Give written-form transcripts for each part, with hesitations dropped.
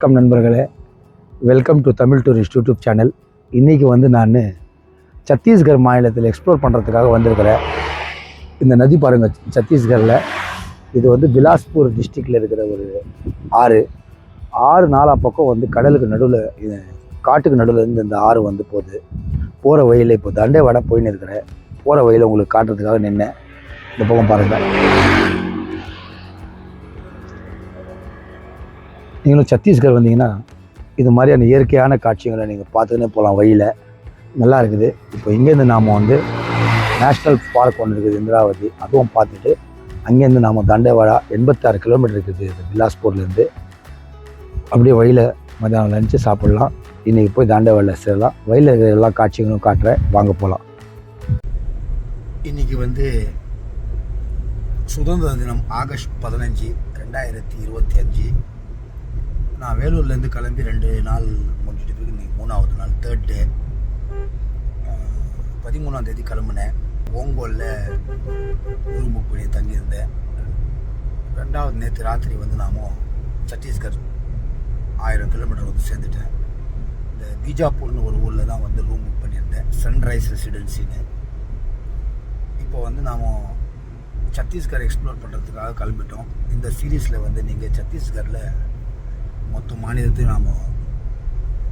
வணக்கம் நண்பர்களே, welcome to Tamil tourist YouTube channel. இன்றைக்கி நான் சத்தீஸ்கர் மாநிலத்தில் எக்ஸ்ப்ளோர் பண்ணுறதுக்காக வந்திருக்கிறேன். இந்த நதி பாருங்கள், சத்தீஸ்கரில் இது பிலாஸ்பூர் டிஸ்ட்ரிக்டில் இருக்கிற ஒரு ஆறு நாலா பக்கம் கடலுக்கு நடுவில், காட்டுக்கு நடுவில் இருந்து இந்த ஆறு போகுது. போகிற வழியில் இப்போ தண்டேவாடா போயின்னு இருக்கிறேன். போகிற வழியில் உங்களுக்கு காட்டுறதுக்காக நின்னேன். இந்த பக்கம் பாருங்கள். நீங்களும் சத்தீஸ்கர் வந்தீங்கன்னா இது மாதிரியான இயற்கையான காட்சிகளை நீங்கள் பார்த்துக்கினே போகலாம். வழியில் நல்லா இருக்குது. இப்போ இங்கேருந்து நாம் நேஷ்னல் பார்க் ஒன்று இருக்குது, இந்திராவதி. அதுவும் பார்த்துட்டு அங்கேருந்து நாம் தண்டேவாடா 86 கிலோமீட்டர் இருக்குது பிலாஸ்பூர்லேருந்து. அப்படியே வழியில் மதியானம் லஞ்சு சாப்பிட்லாம். இன்றைக்கி போய் தண்டேவாடில் சேரலாம். வழியில் இருக்கிற எல்லா காட்சிகளும் காட்டுறேன், வாங்க போகலாம். இன்றைக்கி சுதந்திர தினம் ஆகஸ்ட் 15, 2025. நான் வேலூர்லேருந்து கிளம்பி 2 நாள் முடிஞ்சிட்டு போய் இன்றைக்கி 3ஆவது நாள், 3rd டே. 13ஆம் தேதி கிளம்புனேன். ஓங்கோலில் ரூம் புக் பண்ணி தங்கியிருந்தேன். 2வது நேற்று ராத்திரி நாம் சத்தீஸ்கர் 1000 கிலோமீட்டர் சேர்ந்துட்டேன். இந்த பீஜாப்பூர்னு ஒரு ஊரில் தான் ரூம் புக் பண்ணியிருந்தேன், சன்ரைஸ் ரெசிடென்சின்னு. இப்போ நாம் சத்தீஸ்கர் எக்ஸ்ப்ளோர் பண்ணுறதுக்காக கிளம்பிட்டோம். இந்த சீரீஸில் நீங்கள் சத்தீஸ்கரில் மொத்த மாநிலத்தையும் நாம்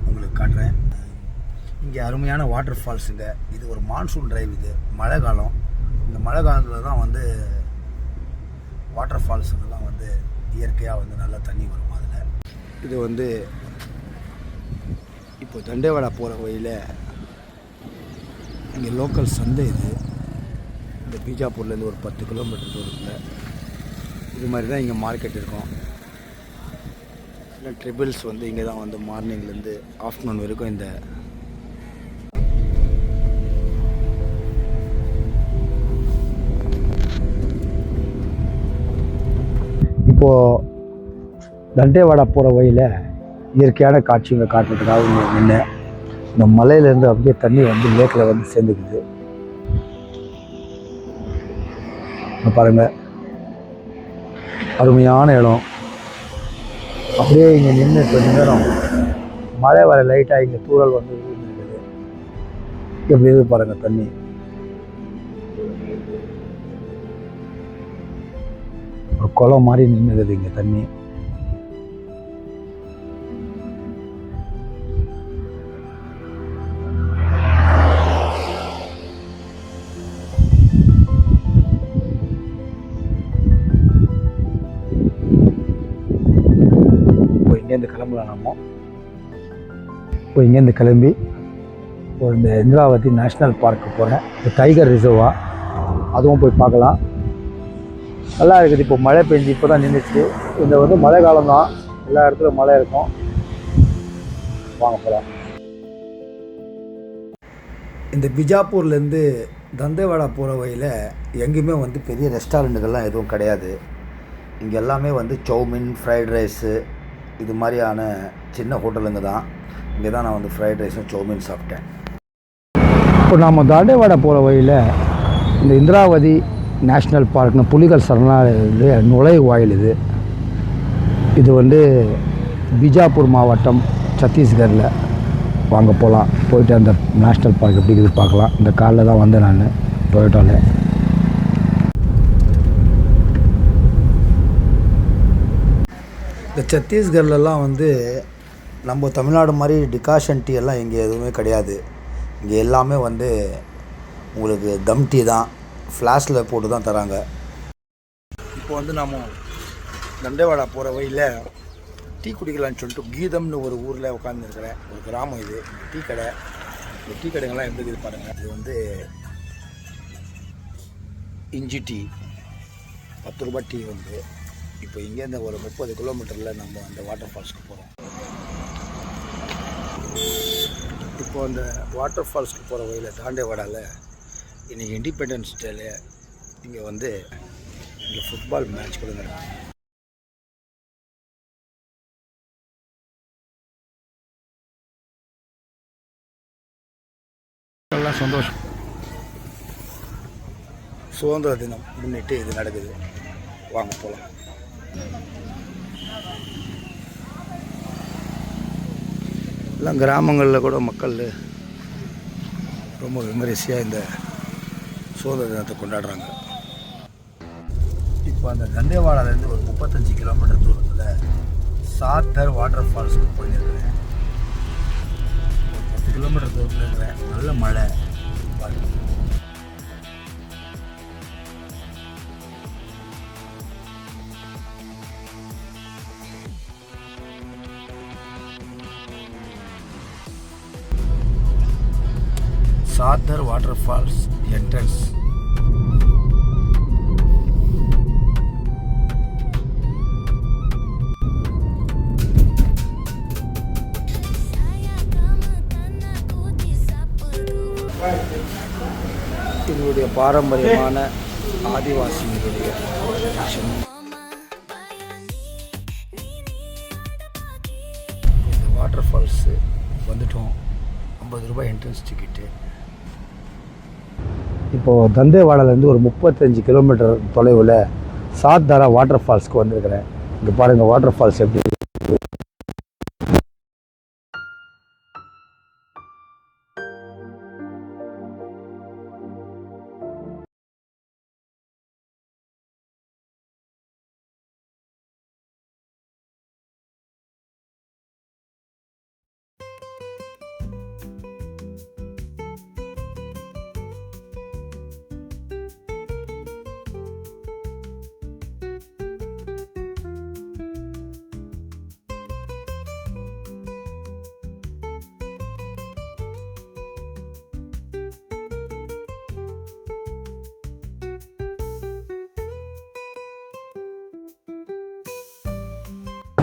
உங்களுக்கு காட்டுறேன். இங்கே அருமையான வாட்டர் ஃபால்ஸுங்க. இது ஒரு மான்சூன் டிரைவ். இது மழை காலம். இந்த மழை காலத்தில் தான் வாட்டர் ஃபால்ஸுங்கெல்லாம் இயற்கையாக நல்லா தண்ணி வரும். அதில் இது இப்போ தண்டேவாடா போகிற வழியில் இங்கே லோக்கல் சந்தை. இந்த பீஜாப்பூர்லேருந்து ஒரு 10 கிலோமீட்டர் தூரத்தில் இது மாதிரி தான் இங்கே மார்க்கெட் இருக்கும். ட்ரிபிள்ஸ் இங்கே தான் மார்னிங்லேருந்து ஆஃப்டர்நூன் வரைக்கும் இந்த இப்போது தண்டேவாடா போகிற வழியில் இயற்கையான காட்சிகளை காட்டுறதுக்காக நின்று இந்த மலையிலேருந்து அப்படியே தண்ணி லேக்கில் சேர்ந்துக்குது. பாருங்கள், அருமையான இடம். அப்படியே இங்கே நின்று கொஞ்ச நேரம் மழை வர லைட்டாக இங்கே தூரல் விழுந்துருக்குது. எப்படி இருக்குது பாருங்கள் தண்ணி. ஒரு குளம் மாதிரி நின்றுக்குது இங்கே தண்ணி. இங்கேருந்து கிளம்பலாம். நம்ம இப்போ இங்கேருந்து கிளம்பி இந்த இந்திராவதி நேஷ்னல் பார்க்கு போகிறேன். இந்த டைகர் ரிசர்வா, அதுவும் போய் பார்க்கலாம். நல்லா இருக்குது. இப்போ மழை பெஞ்சு இப்போ தான் நின்றுச்சு. இந்த மழை காலம் தான், எல்லா இடத்துலையும் மழை இருக்கும். வாங்க போகலாம். இந்த பிஜாப்பூர்லேருந்து தண்டேவாடா போகிற வழியில் எங்கேயுமே பெரிய ரெஸ்டாரண்ட்டுகள்லாம் எதுவும் கிடையாது. இங்கே எல்லாமே சௌமின், ஃப்ரைட் ரைஸு, இது மாதிரியான சின்ன ஹோட்டலுங்க தான். இங்கே தான் நான் ஃப்ரைட் ரைஸும் சௌமின் சாப்பிட்டேன். இப்போ நாம் தண்டேவாடா போகிற வழியில் இந்த இந்திராவதி நேஷ்னல் பார்க்னு புலிகள் சரணாலய நுழைவு வாயில். இது பிஜாப்பூர் மாவட்டம், சத்தீஸ்கரில். வாங்க போகலாம். போயிட்டு அந்த நேஷ்னல் பார்க் எப்படி இருக்குது பார்க்கலாம். இந்த காரில் தான் நான் டொயோட்டாவில். இந்த சத்தீஸ்கர்லாம் நம்ம தமிழ்நாடு மாதிரி டிகாஷன் டீ எல்லாம் இங்கே எதுவுமே கிடையாது. இங்கே எல்லாமே உங்களுக்கு தம் டீ தான், ஃப்ளாஷில் போட்டு தான் தராங்க. இப்போ நம்ம தண்டேவாடா போகிற வழியில் டீ குடிக்கலான்னு சொல்லிட்டு கீதம்னு ஒரு ஊரில் உட்காந்துருக்கிறேன். ஒரு கிராமம் இது. டீ கடை. இந்த டீ கடைங்கள்லாம் எப்படி இருக்குது பாருங்கள். இது இஞ்சி டீ 10 ரூபாய் டீ. இப்போ இங்கேருந்து ஒரு 30 கிலோமீட்டரில் நம்ம அந்த வாட்டர் ஃபால்ஸ்க்கு போகிறோம். இப்போ அந்த வாட்டர் ஃபால்ஸ்க்கு போகிற வழியில் தாண்டேவாடாவில் இன்றைக்கி இண்டிபெண்டன்ஸ் டேல இங்கே இங்கே ஃபுட்பால் மேட்ச் கூட நடக்கும். எல்லாம் சந்தோஷம். சுதந்திர தினம் முன்னிட்டு இது நடக்குது. வாங்க போகலாம். எல்லாம் கிராமங்களில் கூட மக்கள் ரொம்ப விமரிசையாக இந்த சுதந்திர தினத்தை கொண்டாடுறாங்க. இப்போ அந்த தண்டேவாடாலேருந்து ஒரு 35 கிலோமீட்டர் தூரத்தில் சாத்தர் வாட்டர் ஃபால்ஸுக்கு போயிருக்கிறேன். 10 கிலோமீட்டர் தூரத்தில் இருக்கிறேன். நல்ல மழை பாருங்கள். சாத்தர் வாட்டர் ஃபால்ஸ் என்ட்ரன்ஸ். எங்களுடைய பாரம்பரியமான ஆதிவாசிகளுடைய இந்த வாட்டர் ஃபால்ஸு வந்துட்டோம். 50 ரூபாய் என்ட்ரன்ஸ் டிக்கெட்டு. இப்போது தண்டேவாடாலேருந்து ஒரு 35 கிலோமீட்டர் தொலைவில் சாத்தாரா வாட்டர் ஃபால்ஸ்க்கு வந்திருக்கிறேன். இங்கே பாருங்கள் வாட்டர் ஃபால்ஸ் எப்படி.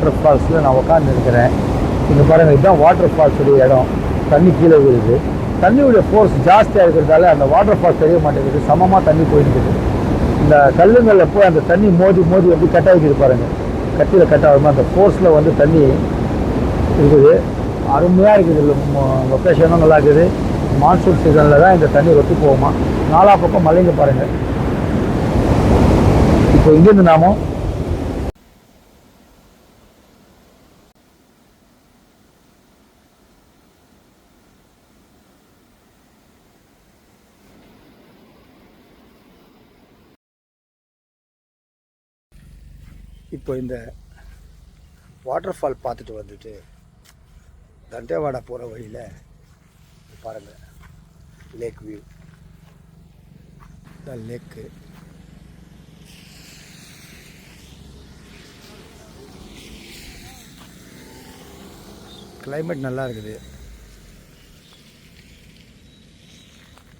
வாட்டர் ஃபால்ஸில் நான் உட்காந்துருக்கிறேன். இங்கே பாருங்கள், இதுதான் வாட்டர் ஃபால்ஸுடைய இடம். தண்ணி கீழே விழுது. தண்ணியுடைய ஃபோர்ஸ் ஜாஸ்தியாக இருக்கிறதால அந்த வாட்டர் ஃபால்ஸ் தெரிய மாட்டேங்குது. சமமாக தண்ணி போயிருக்குது. இந்த கல்லுங்களில் போய் அந்த தண்ணி மோதி எப்படி கட் ஆகிக்குது பாருங்கள். கட்டியில் கட் ஆகுமா அந்த ஃபோர்ஸில் வந்து தண்ணி இருக்குது. அருமையாக இருக்குது. லொக்கேஷனும் நல்லா இருக்குது. மான்சூன் சீசனில் தான் இந்த தண்ணி ஒட்டி போகுமா. நாலா பக்கம் மலைங்க பாருங்கள். இப்போ இங்கேருந்து நாமும் இப்போ இந்த வாட்டர் ஃபால் பார்த்துட்டு வந்துட்டு தண்டேவாடா போகிற வழியில் பாருங்கள் லேக் வியூ. இந்த லேக்கு கிளைமேட் நல்லா இருக்குது.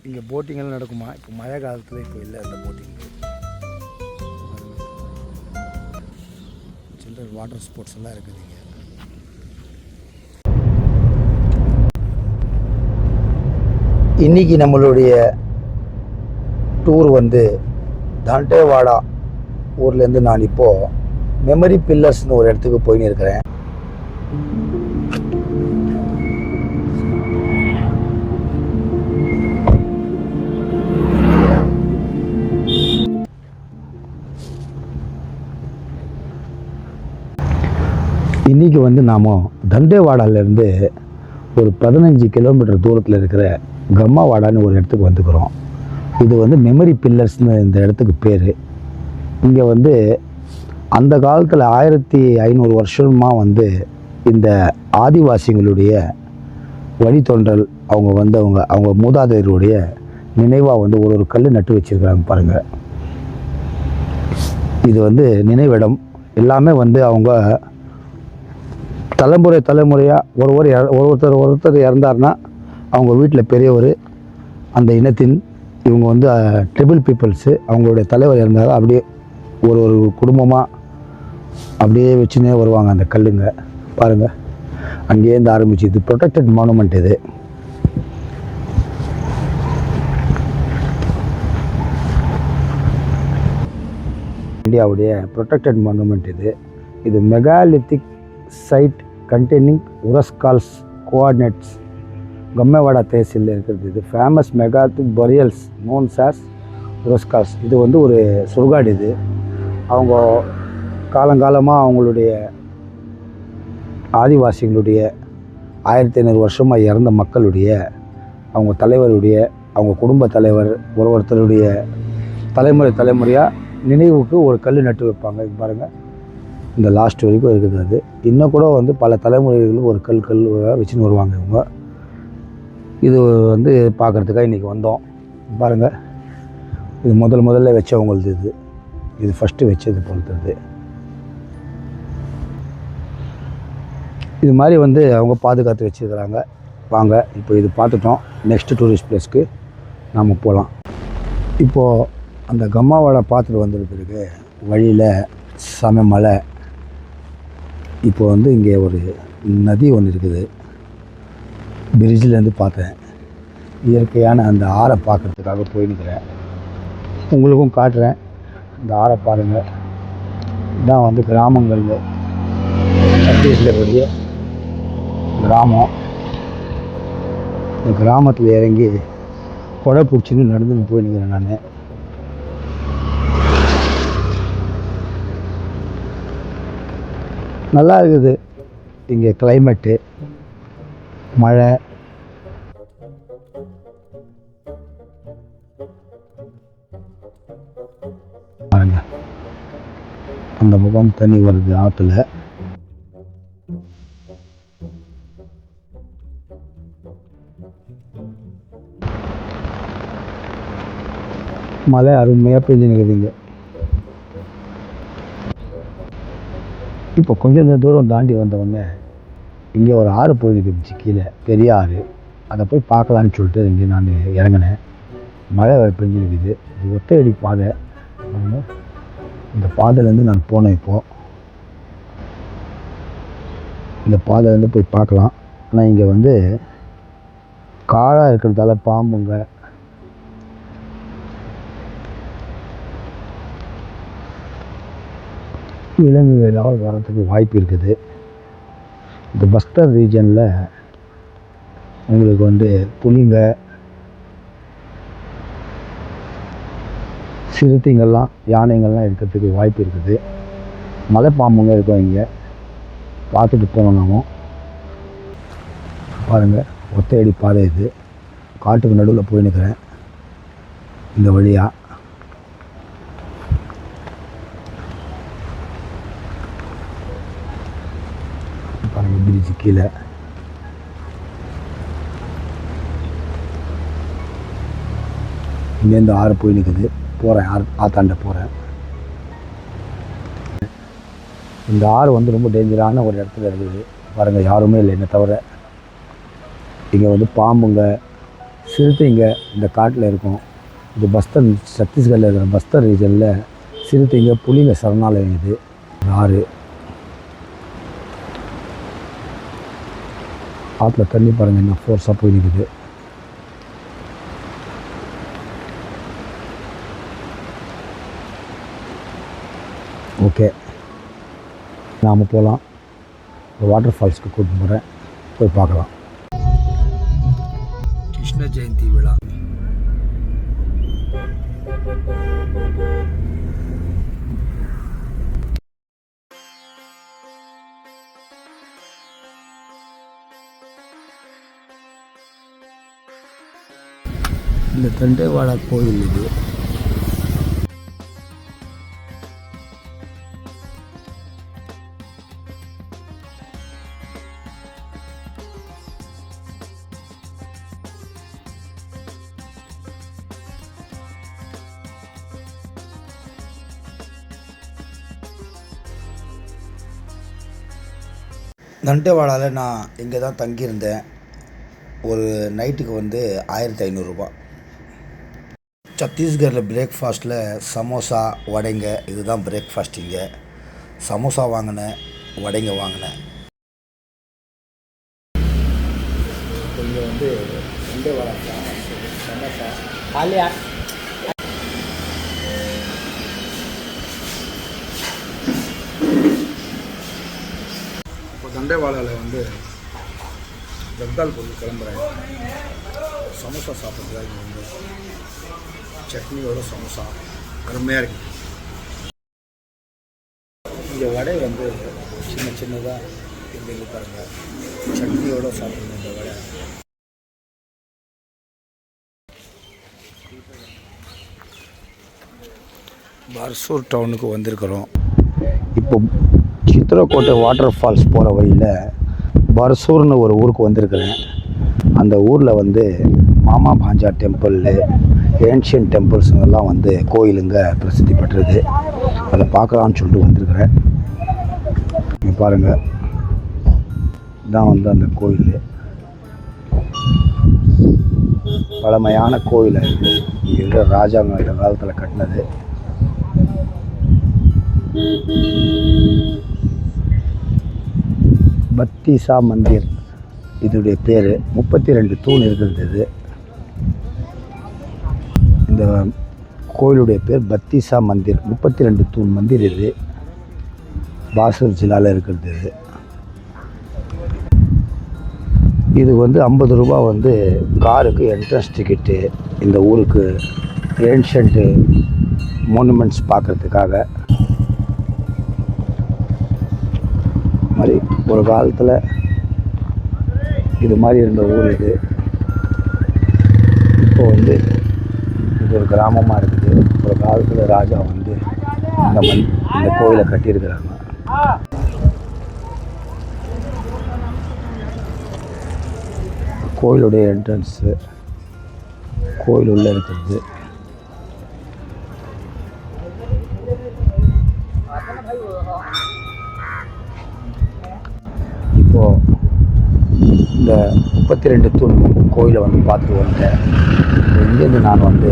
இங்கே போட்டிங்கெல்லாம் நடக்குமா. இப்போ மழை காலத்தில் இப்போ இல்லை அந்த போட்டிங். வாட்டர் ஸ்போர்ட்ஸ் எல்லாம் இருக்குது இங்கே. இன்றைக்கி நம்மளுடைய டூர் வந்து தண்டேவாடா ஊர்லேருந்து நான் இப்போது மெமரி பில்லர்ஸ்னு ஒரு இடத்துக்கு போயின்னு இருக்கிறேன். இன்றைக்கி வந்து நாம் தண்டேவாடாலேருந்து ஒரு 15 கிலோமீட்டர் தூரத்தில் இருக்கிற கம்மாவாடான்னு ஒரு இடத்துக்கு வந்துக்கிறோம். இது வந்து மெமரி பில்லர்ஸ்னு இந்த இடத்துக்கு பேர். இங்கே வந்து அந்த காலத்தில் 1500 வருஷமாக வந்து இந்த ஆதிவாசிகளுடைய வழித்தோன்றல் அவங்க மூதாதையருடைய நினைவாக வந்து ஒரு கல் நட்டு வச்சுருக்கிறாங்க பாருங்கள். இது வந்து நினைவிடம். எல்லாமே வந்து அவங்க தலைமுறையாக ஒருத்தர் இறந்தார்னா அவங்க வீட்டில் பெரியவர், அந்த இனத்தின் இவங்க வந்து ட்ரிபிள் பீப்புள்ஸு, அவங்களுடைய தலைவர் இறந்தாலும் அப்படியே ஒரு குடும்பமாக அப்படியே வச்சுன்னே வருவாங்க அந்த கல்லுங்க பாருங்கள். அங்கேருந்து ஆரம்பிச்சு இது ப்ரொடெக்டட் மானுமெண்ட். இது இந்தியாவுடைய ப்ரொடெக்டட் மானுமெண்ட். இது மெகாலித்திக் சைட் கண்டெய்னிங் உரஸ்கால்ஸ் கோஆர்டினேட்ஸ் கம்மாவாடா தேசியில் இருக்கிறது. இது famous megalithic burials known as உரஸ்கால்ஸ். இது வந்து ஒரு சுடுகாடு. இது அவங்க காலங்காலமாக அவங்களுடைய ஆதிவாசிகளுடைய 1500 வருஷமாக இறந்த மக்களுடைய, அவங்க தலைவருடைய, அவங்க குடும்ப தலைவர் ஒருத்தருடைய தலைமுறையாக நினைவுக்கு ஒரு கல் நட்டு வைப்பாங்க. இது பாருங்கள், இந்த லாஸ்ட் வரைக்கும் இருக்குது. அது இன்னும் கூட வந்து பல தலைமுறைகளும் ஒரு கல் வச்சுன்னு வருவாங்க இவங்க. இது வந்து பார்க்குறதுக்காக இன்றைக்கி வந்தோம். பாருங்கள், இது முதல்ல வச்சவங்களது. இது ஃபஸ்ட்டு வச்சது பொறுத்தது. இது மாதிரி வந்து அவங்க பாதுகாத்து வச்சுருக்கிறாங்க. வாங்க இப்போ இது பார்த்துட்டோம். நெக்ஸ்ட்டு டூரிஸ்ட் பிளேஸ்க்கு நாம் போகலாம். இப்போது அந்த கம்மாவாடை பார்த்துட்டு வந்தது பிறகு வழியில் செம மலை. இப்போ வந்து இங்கே ஒரு நதி ஒன்று இருக்குது. பிரிட்ஜிலேருந்து பார்த்தேன். இயற்கையான அந்த ஆறை பார்க்குறதுக்காக போயிருக்கிறேன். உங்களுக்கும் காட்டுறேன். இந்த ஆறை பாருங்கள். இதான் வந்து கிராமங்கள், சத்தீஸ்கர் கூடிய கிராமம். இந்த கிராமத்தில் இறங்கி கொடை பிடிச்சின்னு நடந்துன்னு போயிருக்கிறேன் நான். நல்லா இருக்குது இங்கே கிளைமேட்டு, மழை. பாருங்க, அந்த பக்கம் தண்ணி வருது ஆற்றுல. மழை அருமையாக பெஞ்சுன்னுக்குதுங்க. இப்போ கொஞ்சம் தூரம் தாண்டி வந்தவொடனே இங்கே ஒரு ஆறு போயிருந்துச்சு கீழே, பெரிய ஆறு. அதை போய் பார்க்கலான்னு சொல்லிட்டு இங்கே நான் இறங்கினேன். மழை பெஞ்சுருக்குது. இது ஒத்தையடி பாதை. இந்த பாதையிலேருந்து நான் போனேன். இப்போது இந்த பாதையிலேருந்து போய் பார்க்கலாம். ஆனால் இங்கே வந்து காடாக இருக்கிறதால பாம்புங்க, விலங்குகளால் வரத்துக்கு வாய்ப்பு இருக்குது. இந்த பஸ்டர் ரீஜனில் உங்களுக்கு வந்து புலிங்க, சிறுத்தைங்கள்லாம், யானைங்கள்லாம் இருக்கிறதுக்கு வாய்ப்பு இருக்குது. மலைப்பாம்புங்க இருக்கும். இங்கே பார்த்துட்டு போகணும். நாமும் பாருங்கள், ஒத்தையடி பாதை. இது காட்டுக்கு நடுவில் போய் நிற்கிறேன். இந்த வழியாக பாருங்கள், பிரிட்ஜு கீழே. இங்கேருந்து ஆறு போய் நிற்குது. போகிறேன், ஆத்தாண்ட போகிறேன். இந்த ஆறு வந்து ரொம்ப டேஞ்சரான ஒரு இடத்துல இருக்குது. பாருங்கள், யாருமே இல்லை என்னை தவிர. இங்கே வந்து பாம்புங்க, சிறுத்தைங்க இந்த காட்டில் இருக்கும். இது பஸ்தர், சத்தீஸ்கரில் இருக்கிற பஸ்தர் ரீஜனில் சிறுத்தைங்க, புலிங்க சரணாலயம். இது ஆறு. ஆற்றுல தண்ணி பாருங்கள் என்ன ஃபோர்ஸாக போய் நிற்குது. ஓகே, நாம் போகலாம். வாட்டர் ஃபால்ஸ்க்கு கூட்டிட்டு போகிறேன், போய் பார்க்கலாம். கிருஷ்ண ஜெயந்தி விழா. இந்த தண்டேவாடா கோயில் இது. தண்டேவாடாவில் நான் இங்கே தான் தங்கியிருந்தேன். ஒரு நைட்டுக்கு வந்து 1500 ரூபா. சத்தீஸ்கரில் பிரேக்ஃபாஸ்ட்டில் சமோசா, வடைங்க, இதுதான் பிரேக்ஃபாஸ்ட். இங்கே சமோசா வாங்கினேன், வடைங்க வாங்கினேன். இங்கே வந்து தண்டேவாடா சமோசா காலியா. இப்போ தண்டேவாடாவில் வந்து ஜக்தால்பூருக்கு கிளம்புறேன். சமோசா சாப்பிட்றதுக்காக இங்கே வந்து சட்னியோட சமோசா அருமையாக இருக்குது. இங்கே வடை வந்து சின்னதாக இங்கே பாருங்கள், சட்னியோட சாப்பிடுங்க இந்த வடை. பர்சூர் டவுனுக்கு வந்திருக்கிறோம். இப்போ சித்திரக்கோட்டை வாட்டர் ஃபால்ஸ் போகிற வழியில் பர்சூர்னு ஒரு ஊருக்கு வந்திருக்கிறேன். அந்த ஊரில் வந்து மாமா பாஞ்சா டெம்பிள், ஏன்ஷியன் டெம்பிள்ஸுங்கெல்லாம் வந்து கோயிலுங்க பிரசித்தி பெற்றது. அதை பார்க்கலான்னு சொல்லிட்டு வந்திருக்கிறேன். இங்கே பாருங்கள், இதான் வந்து அந்த கோயில், பழமையான கோயில். இங்கே இருக்கிற ராஜாங்க இந்த காலத்தில் கட்டினது. பத்தீசா மந்திர் இதோடைய பேர். 32 தூண் இருக்கிறது. இந்த கோயிலுடைய பேர் பத்தீசா மந்திர். 32 தூண் மந்திர் இது. பாசூர் ஜில்லாவில் இருக்கிறது. இது வந்து 50 ரூபா வந்து காருக்கு என்ட்ரன்ஸ் டிக்கெட்டு. இந்த ஊருக்கு ஏன்ஷியன்ட்டு மோனுமெண்ட்ஸ் பார்க்குறதுக்காக. மாதிரி ஒரு காலத்தில் இது மாதிரி இருந்த ஊர் இது. இப்போ வந்து இது ஒரு கிராமமாக இருக்குது. ஒரு காலத்தில் ராஜா வந்து இந்த கோயிலை கட்டியிருக்கிறாங்க. கோயிலுடைய என்ட்ரன்ஸு கோயில் உள்ளே இருக்கிறது. இப்போது இந்த 32 தூண் கோயிலை வந்து பார்த்துட்டு வந்தேன். இங்கேருந்து நான் வந்து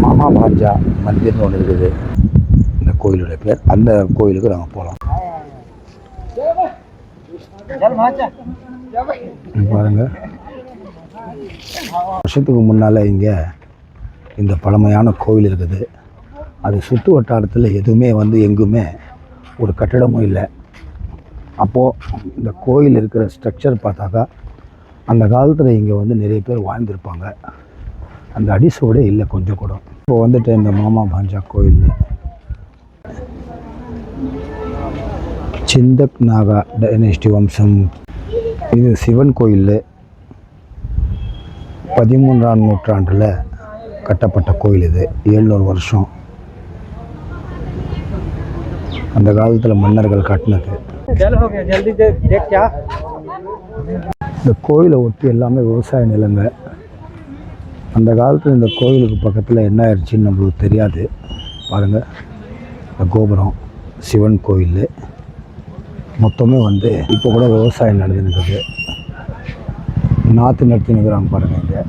மாமா பாஞ்சா மந்திர்னு ஒன்று இருக்குது இந்த கோயிலுடைய பேர். அந்த கோயிலுக்கு நாங்கள் போகலாம். பாருங்கள், வருஷத்துக்கு முன்னால் இங்கே இந்த பழமையான கோயில் இருக்குது. அது சுற்று வட்டாரத்தில் எதுவுமே வந்து எங்குமே ஒரு கட்டடமும் இல்லை. அப்போது இந்த கோயில் இருக்கிற ஸ்ட்ரக்சர் பார்த்தாக்கா அந்த காலத்தில் இங்கே வந்து நிறைய பேர் வாழ்ந்திருப்பாங்க. அந்த அடிசோடே இல்லை கொஞ்சம் கூட. இப்போ வந்துட்டு இந்த மாமா பாஞ்சா கோயில், சிந்தக் நாகா டைனஸ்டி வம்சம். இது சிவன் கோயில். 13ஆம் நூற்றாண்டில் கட்டப்பட்ட கோயில் இது. 700 வருஷம் அந்த காலத்தில் மன்னர்கள் கட்டினது. இந்த கோயிலை ஒட்டி எல்லாமே விவசாய நிலங்க. அந்த காலத்தில் இந்த கோயிலுக்கு பக்கத்தில் என்ன ஆயிடுச்சுன்னு நம்மளுக்கு தெரியாது. பாருங்கள், இந்த கோபுரம், சிவன் கோயில் மொத்தமே வந்து இப்போ கூட விவசாயம் நடந்துருக்குது. நாற்று நட்டுனுக்குறாங்க பாருங்கள். இங்கே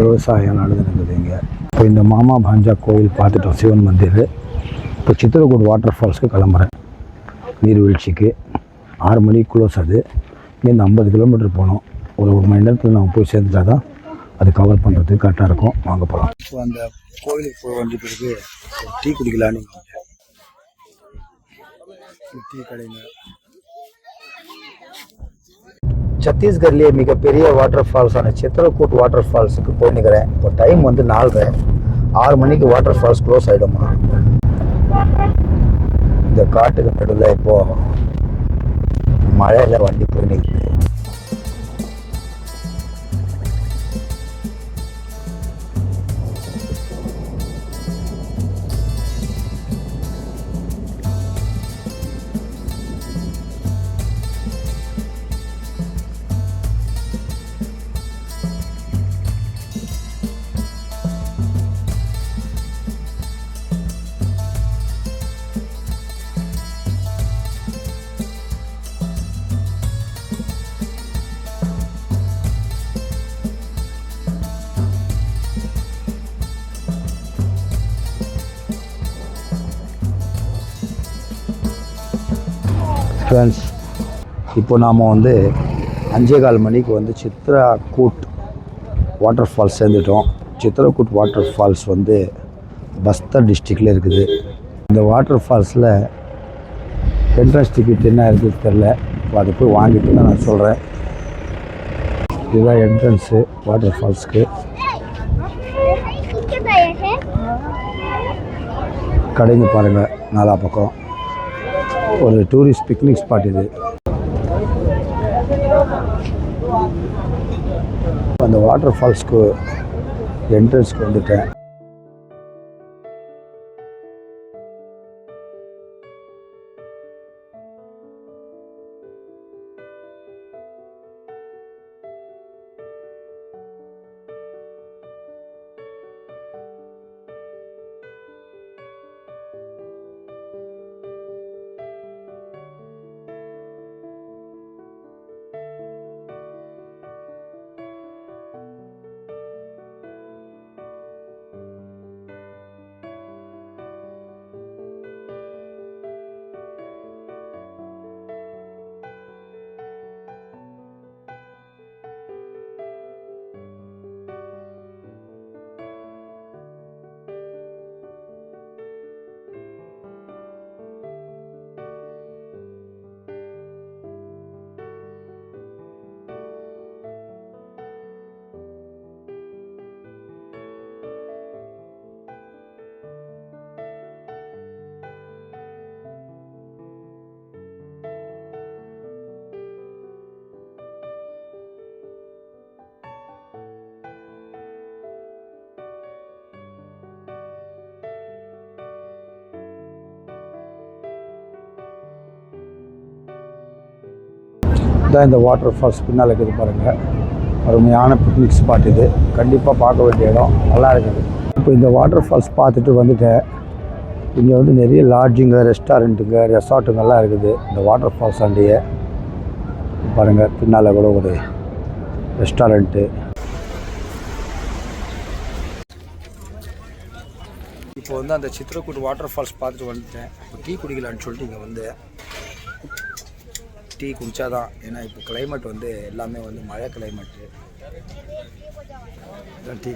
விவசாயம் நடந்துருக்குது இங்கே. இப்போ இந்த மாமா பாஞ்சா கோயில் பார்த்துட்டோம், சிவன் மந்திர். இப்போ சித்திரக்கூட் வாட்டர் ஃபால்ஸ்க்கு கிளம்புறேன். நீர்வீழ்ச்சிக்கு 6 மணிக்கு க்ளோஸ். அது இங்கேருந்து 50 கிலோமீட்டர் போகணும். ஒரு மணி நேரத்தில் நம்ம போய் சேர்ந்துட்டா தான் அது கவர் பண்ணுறதுக்கு கரெக்டாக இருக்கும். வாங்க போகலாம். இப்போ அந்த கோயிலுக்கு போய் வண்டி பிறகு டீ குடிக்கலான்னு டீ கடைங்க. சத்தீஸ்கர்லேயே மிகப்பெரிய வாட்டர் ஃபால்ஸான சித்திரக்கூட் வாட்டர் ஃபால்ஸுக்கு போய் நிற்கிறேன். இப்போ டைம் வந்து 4:30. 6 மணிக்கு வாட்டர் ஃபால்ஸ் க்ளோஸ் ஆகிடுமா. இந்த காட்டுக்கு நடுவில் இப்போது மழையில் வண்டி போய் நிற்குது. ஃப்ரெண்ட்ஸ், இப்போ நாம் வந்து 5:15 மணிக்கு வந்து சித்ராகூட் வாட்டர் ஃபால்ஸ் சேர்ந்துட்டோம். சித்ராகூட் வாட்டர் ஃபால்ஸ் வந்து பஸ்தர் டிஸ்ட்ரிக்டில் இருக்குது. இந்த வாட்டர் ஃபால்ஸில் என்ட்ரன்ஸ் டிக்கெட் என்ன இருக்குதுன்னு தெரில. இப்போ அதை போய் வாங்கிட்டு தான் நான் சொல்கிறேன். இதுதான் என்ட்ரன்ஸு வாட்டர் ஃபால்ஸுக்கு. கடைங்க பாருங்கள் நாலா பக்கம். ஒரு டூரிஸ்ட் பிக்னிக் ஸ்பாட் இது. அந்த வாட்டர் ஃபால்ஸ்க்கு என்ட்ரன்ஸ்க்கு வந்துட்டேன். தான் இந்த வாட்டர் ஃபால்ஸ் பின்னால் இருக்குது பாருங்கள். அருமையான பிக்னிக் ஸ்பாட் இது. கண்டிப்பாக பார்க்க வேண்டிய இடம். நல்லா இருக்குது. இப்போ இந்த வாட்டர் ஃபால்ஸ் பார்த்துட்டு வந்துட்டேன். இங்கே வந்து நிறைய லாட்ஜுங்க, ரெஸ்டாரண்ட்டுங்க, ரெசார்ட்டுங்கெல்லாம் இருக்குது இந்த வாட்டர் ஃபால்ஸ் ஆண்டையே பாருங்கள். பின்னால் கூட ஒரு ரெஸ்டாரண்ட்டு. இப்போ வந்து அந்த சித்திரக்கூட் வாட்டர் ஃபால்ஸ் பார்த்துட்டு வந்துட்டேன். இப்போ டீ குடிக்கலான்னு சொல்லிட்டு இங்கே வந்து டீ குடித்தாதான். ஏன்னா இப்போ கிளைமேட் வந்து எல்லாமே வந்து மழை கிளைமேட்டு. டீ